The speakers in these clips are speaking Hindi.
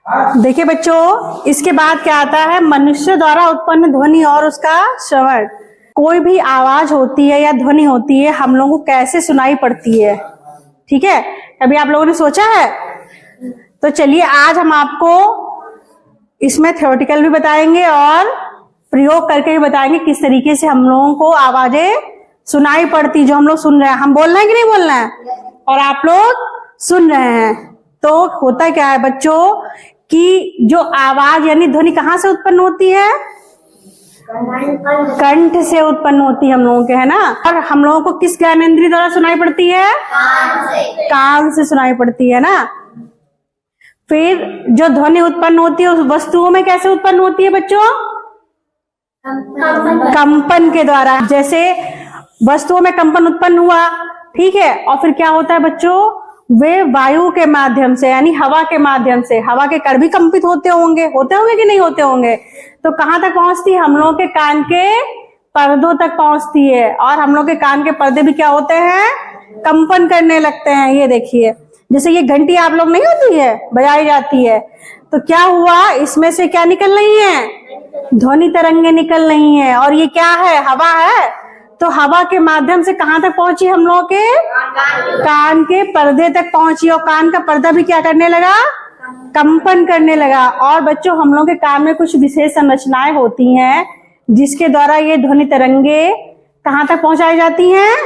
देखिए बच्चों, इसके बाद क्या आता है, मनुष्य द्वारा उत्पन्न ध्वनि और उसका श्रवण। कोई भी आवाज होती है या ध्वनि होती है, हम लोगों को कैसे सुनाई पड़ती है, ठीक है, कभी आप लोगों ने सोचा है? तो चलिए आज हम आपको इसमें थ्योरेटिकल भी बताएंगे और प्रयोग करके भी बताएंगे किस तरीके से हम लोगों को आवाजें सुनाई पड़ती, जो हम लोग सुन रहे हैं। हम बोल रहे हैं कि नहीं बोल रहे हैं, और आप लोग सुन रहे हैं। तो होता क्या है बच्चों कि जो आवाज यानी ध्वनि कहाँ से उत्पन्न होती है? कंठ से उत्पन्न होती है हम लोगों के, है ना। और हम लोगों को किस ज्ञानेंद्रिय द्वारा सुनाई पड़ती है? कान से सुनाई पड़ती है ना। फिर जो ध्वनि उत्पन्न होती है उस वस्तुओं में कैसे उत्पन्न होती है बच्चों? कंपन के द्वारा। जैसे वस्तुओं में कंपन उत्पन्न हुआ, ठीक है, और फिर क्या होता है बच्चों, वे वायु के माध्यम से यानी हवा के माध्यम से, हवा के कण भी कंपित होते होंगे कि नहीं होते होंगे, तो कहाँ तक पहुंचती है? हम लोग के कान के पर्दों तक पहुंचती है। और हम लोग के कान के पर्दे भी क्या होते हैं? कंपन करने लगते हैं। ये देखिए, जैसे ये घंटी आप लोग नहीं होती है, बजाई जाती है, तो क्या हुआ, इसमें से क्या निकल रही है? ध्वनि तरंगे निकल रही हैं। और ये क्या है? हवा है। तो हवा के माध्यम से कहाँ तक पहुंची? हम लोगों के कान के पर्दे तक पहुंची, और कान का पर्दा भी क्या करने लगा? कंपन करने लगा। और बच्चों, हम लोगों के कान में कुछ विशेष संरचनाएं होती हैं जिसके द्वारा ये ध्वनि तरंगे कहाँ तक पहुंचाई जाती हैं?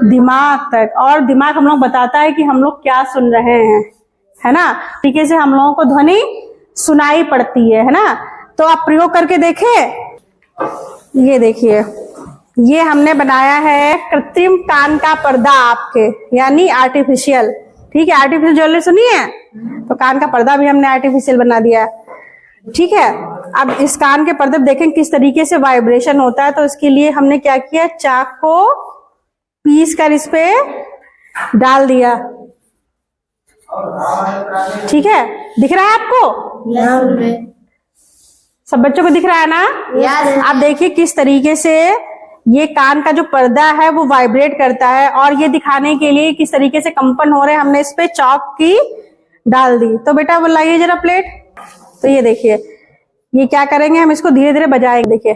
दिमाग तक। और दिमाग हम लोग बताता है कि हम लोग क्या सुन रहे हैं, है ना। तरीके से हम लोगों को ध्वनि सुनाई पड़ती है ना। तो आप प्रयोग करके देखें। ये देखिए, ये हमने बनाया है कृत्रिम कान का पर्दा आपके, यानी आर्टिफिशियल, ठीक है। आर्टिफिशियल ज्वेलरी सुनी है, तो कान का पर्दा भी हमने आर्टिफिशियल बना दिया, ठीक है। अब इस कान के पर्दे देखें किस तरीके से वाइब्रेशन होता है। तो इसके लिए हमने क्या किया, चाक को पीस कर इस पे डाल दिया, ठीक है। दिख रहा है आपको? सब बच्चों को दिख रहा है ना? आप देखिए किस तरीके से ये कान का जो पर्दा है वो वाइब्रेट करता है, और ये दिखाने के लिए किस तरीके से कंपन हो रहे हैं, हमने इस पे चॉक की डाल दी। तो बेटा वो लाइए जरा प्लेट। तो ये देखिए, ये क्या करेंगे, हम इसको धीरे धीरे बजाएंगे। देखिए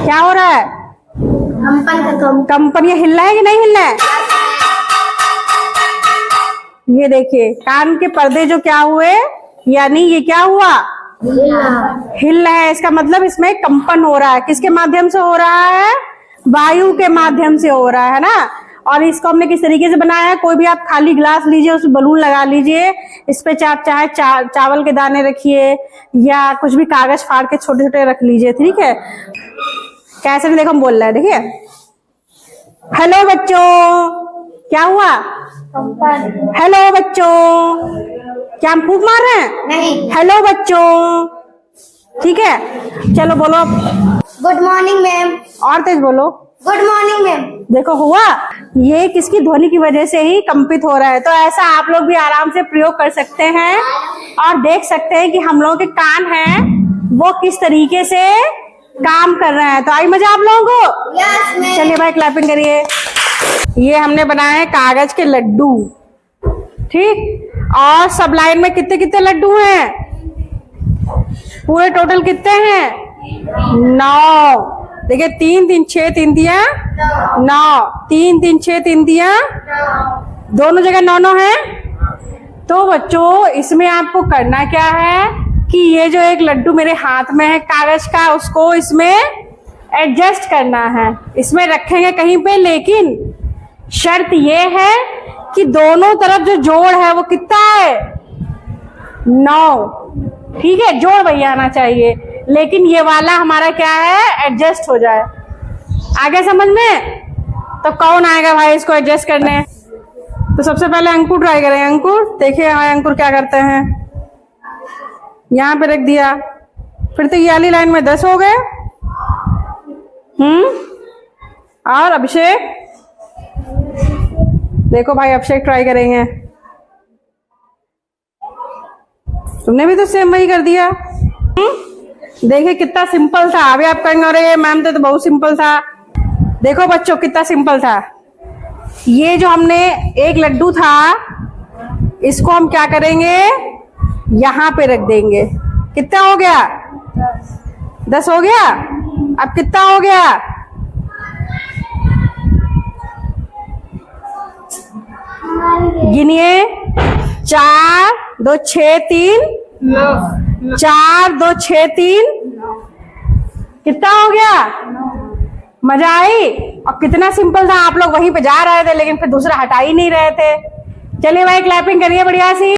क्या हो रहा है? कंपन। ये हिल रहा है कि नहीं हिल रहा है? ये देखिए कान के पर्दे जो क्या हुए, यानी ये क्या हुआ, हिल रहा है। इसका मतलब इसमें कंपन हो रहा है। किसके माध्यम से हो रहा है? वायु के माध्यम से हो रहा है ना। और इसको हमने किस तरीके से बनाया है, कोई भी आप खाली गिलास लीजिए, उसमें बलून लगा लीजिए, इस पे चाहे चावल के दाने रखिए या कुछ भी कागज फाड़ के छोटे छोटे रख लीजिए, ठीक है। कैसे भी देखो हम बोल रहे हैं, देखिए। हेलो बच्चों, क्या हुआ? हेलो बच्चों, क्या हम फूंक मार रहे हैं? नहीं। हेलो बच्चों, ठीक है। चलो बोलो। Good morning ma'am. और तेज बोलो। Good morning ma'am. देखो हुआ, ये किसकी ध्वनि की वजह से ही कंपित हो रहा है। तो ऐसा आप लोग भी आराम से प्रयोग कर सकते हैं और देख सकते हैं कि हम लोगों के कान हैं वो किस तरीके से काम कर रहे हैं। तो आई मजा आप लोगों को? Yes ma'am. चलिए भाई क्लैपिंग करिए। ये हमने बनाए हैं कागज के लड्डू, ठीक। और सब लाइन में कितने कितने लड्डू हैं? पूरे टोटल कितने हैं? 9। देखिए 3 3 6 3 दिया 9, 3 3 6 3 दिया, दोनों जगह 9 है। तो बच्चों इसमें आपको करना क्या है कि ये जो एक लड्डू मेरे हाथ में है कागज का, उसको इसमें एडजस्ट करना है। इसमें रखेंगे कहीं पे, लेकिन शर्त ये है कि दोनों तरफ जो जोड़ है वो कितना है? 9, ठीक है। जोड़ वही आना चाहिए, लेकिन ये वाला हमारा क्या है, एडजस्ट हो जाए। आगे समझ में? तो कौन आएगा भाई इसको एडजस्ट करने? तो सबसे पहले अंकुर ट्राई करें। अंकुर देखिए हमारे अंकुर क्या करते हैं। यहाँ पे रख दिया, फिर तो ये वाली लाइन में 10 हो गए। और अभिषेक देखो भाई, अभिषेक ट्राई करेंगे। तुमने भी तो सेम वही कर दिया। देखिए कितना सिंपल था। अभी आप कहेंगे अरे मैम तो बहुत सिंपल था। देखो बच्चों कितना सिंपल था। ये जो हमने एक लड्डू था, इसको हम क्या करेंगे, यहां पे रख देंगे। कितना हो गया? 10 हो गया। अब कितना हो गया? गिनिए। 4 2 6 3 4 2 6 3 कितना हो गया? मजा आई? और कितना सिंपल था, आप लोग वहीं पे जा रहे थे लेकिन फिर दूसरा हटा ही नहीं रहे थे। चलिए भाई क्लैपिंग करिए बढ़िया सी।